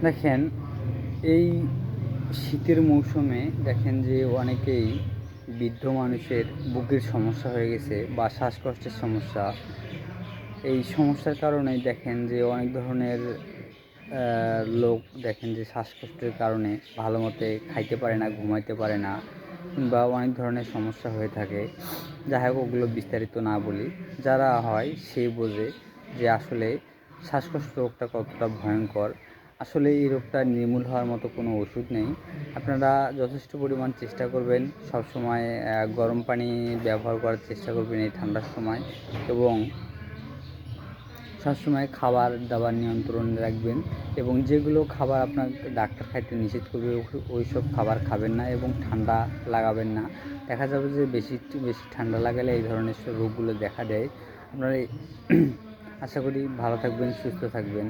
দেখেন, এই শীতের মৌসুমে দেখেন যে অনেকেই বৃদ্ধ মানুষের বুকের সমস্যা হয়ে গেছে বা শ্বাসকষ্টের সমস্যা। এই সমস্যার কারণেই দেখেন যে অনেক ধরনের লোক দেখেন যে শ্বাসকষ্টের কারণে ভালো মতে খাইতে পারে না, ঘুমাইতে পারে না, কিংবা অনেক ধরনের সমস্যা হয়ে থাকে। যাই হোক, ওগুলো বিস্তারিত না বলি। যারা হয় সে বোঝে যে আসলে শ্বাসকষ্ট রোগটা কতটা ভয়ঙ্কর। আসলে এই রোগটা নির্মূল হওয়ার মতো কোনো ওষুধ নেই। আপনারা যথেষ্ট পরিমাণ চেষ্টা করবেন, সবসময় গরম পানি ব্যবহার করার চেষ্টা করবেন এই ঠান্ডার সময়, এবং সবসময় খাবার দাবার নিয়ন্ত্রণে রাখবেন, এবং যেগুলো খাবার আপনার ডাক্তার খাইতে নিষেধ করবে ওই সব খাবার খাবেন না, এবং ঠান্ডা লাগাবেন না। দেখা যাবে যে বেশি বেশি ঠান্ডা লাগালে এই ধরনের রোগগুলো দেখা দেয়। আপনারা আশা করি ভালো থাকবেন, সুস্থ থাকবেন।